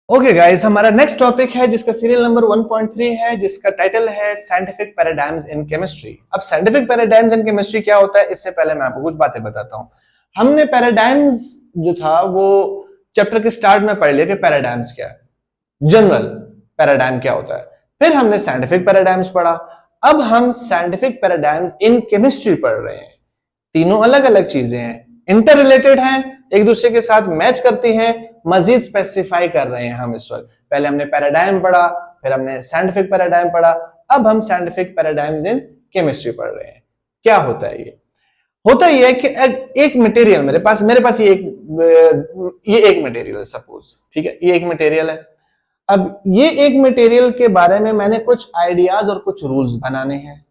Okay guys, हमारा next topic है जिसका सीरियल नंबर 1.3 है, जिसका टाइटल है साइंटिफिक पैराडाइम्स इन केमिस्ट्री। अब साइंटिफिक पैराडाइम्स इन केमिस्ट्री क्या होता है, इससे पहले मैं आपको कुछ बातें बताता हूं। हमने पैराडाइम्स जो था वो चैप्टर के स्टार्ट में पढ़ लिया कि पैराडाइम्स क्या है, जनरल पैराडाइम क्या होता है। फिर हमने साइंटिफिक पैराडाइम्स पढ़ा। अब हम साइंटिफिक पैराडाइम्स इन केमिस्ट्री पढ़ रहे हैं। तीनों अलग अलग चीजें हैं, इंटर रिलेटेड हैं, एक दूसरे के साथ मैच करती हैं, मजीद स्पेसिफाई कर रहे हैं हम इस वक्त। पहले हमने पैराडाइम पढ़ा, फिर हमने साइंटिफिक पैराडाइम पढ़ा, अब हम साइंटिफिक पैराडाइम्स इन केमिस्ट्री पढ़ रहे हैं। क्या होता है ये? होता ये है कि एक मटेरियल मेरे पास ये एक मटेरियल है सपोज, ठीक है, ये एक मटेरियल है। अब ये एक मटेरियल के बारे में मैंने कुछ आइडियाज और कुछ रूल्स बनाने हैं।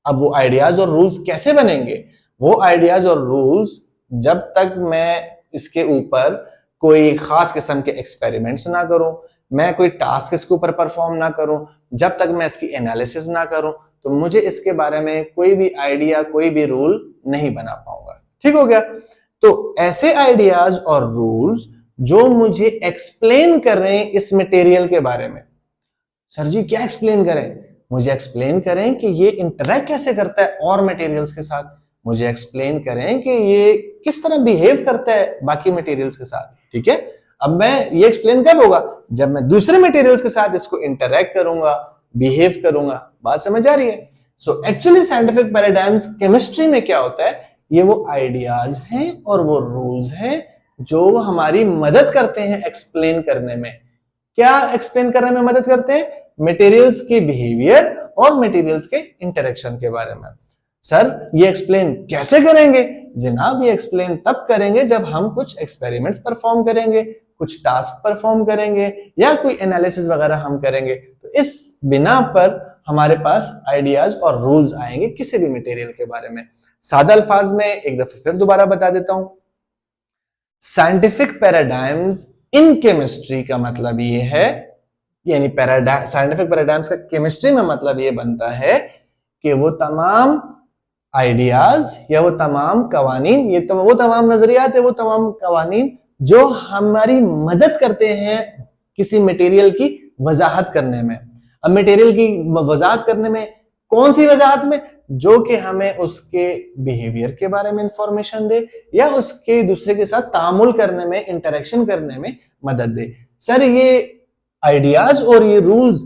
अब वो आइडियाज और रूल्स कैसे बनेंगे? वो आइडियाज और रूल्स जब तक मैं इसके ऊपर कोई खास किस्म के एक्सपेरिमेंट्स ना करूं, मैं कोई टास्क इसके ऊपर परफॉर्म ना करूं, जब तक मैं इसकी एनालिसिस ना करूं, तो मुझे इसके बारे में कोई भी आइडिया, कोई भी रूल नहीं बना पाऊंगा। ठीक हो गया? तो ऐसे आइडियाज और रूल्स जो मुझे एक्सप्लेन कर रहे हैं इस मटेरियल के बारे में। सर जी क्या एक्सप्लेन करें? मुझे एक्सप्लेन करें कि ये इंटरेक्ट कैसे करता है और मटेरियल्स के साथ, मुझे एक्सप्लेन करें कि ये किस तरह बिहेव करता है बाकी मटेरियल्स के साथ। ठीक है, अब मैं ये एक्सप्लेन कब होगा? जब मैं दूसरे मटेरियल्स के साथ इसको इंटरेक्ट करूंगा, बिहेव करूंगा। बात समझ आ रही है? So actually scientific paradigms chemistry में क्या होता है, ये वो आइडियाज हैं और वो रूल्स हैं जो हमारी मदद करते हैं एक्सप्लेन करने में। क्या एक्सप्लेन करने में मदद करते हैं? मटेरियल्स के बिहेवियर और मटेरियल्स के इंटरेक्शन के बारे में। सर ये एक्सप्लेन कैसे करेंगे? जनाब ये एक्सप्लेन तब करेंगे जब हम कुछ एक्सपेरिमेंट्स परफॉर्म करेंगे, कुछ टास्क परफॉर्म करेंगे या कोई एनालिसिस वगैरह हम करेंगे। तो इस बिना पर हमारे पास आइडियाज और रूल्स आएंगे किसी भी मटेरियल के बारे में। सादा अल्फाज में एक दफा फिर दोबारा बता देता हूं, साइंटिफिक पैराडाइम्स इन केमिस्ट्री का मतलब ये है, यानी साइंटिफिक पैराडाइम्स का केमिस्ट्री में मतलब ये बनता है कि वो तमाम आइडियाज या वो तमाम कवानीन, वो तमाम नजरियात है, वो तमाम कवानीन जो हमारी मदद करते हैं किसी मटेरियल की वजाहत करने में। अब मटेरियल की वजाहत करने में कौन सी वजाहत में? जो कि हमें उसके बिहेवियर के बारे में इंफॉर्मेशन दे या उसके दूसरे के साथ तामुल करने में, इंटरेक्शन करने में मदद दे। सर ये आइडियाज और ये रूल्स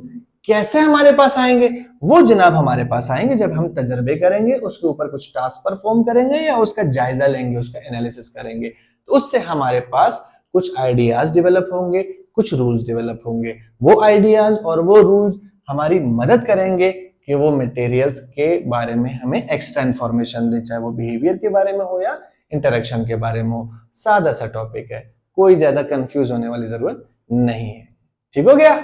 कैसे हमारे पास आएंगे? वो जनाब हमारे पास आएंगे जब हम तजर्बे करेंगे, उसके ऊपर कुछ टास्क परफॉर्म करेंगे या उसका जायजा लेंगे, उसका एनालिसिस करेंगे। तो उससे हमारे पास कुछ आइडियाज डेवलप होंगे, कुछ रूल्स डेवलप होंगे। वो आइडियाज और वो रूल्स हमारी मदद करेंगे कि वो मटेरियल्स के बारे में हमें एक्स्ट्रा इंफॉर्मेशन दे, चाहे वो बिहेवियर के बारे में हो या इंटरेक्शन के बारे में हो। सादा सा टॉपिक है, कोई ज्यादा कंफ्यूज होने वाली जरूरत नहीं है। ठीक हो गया?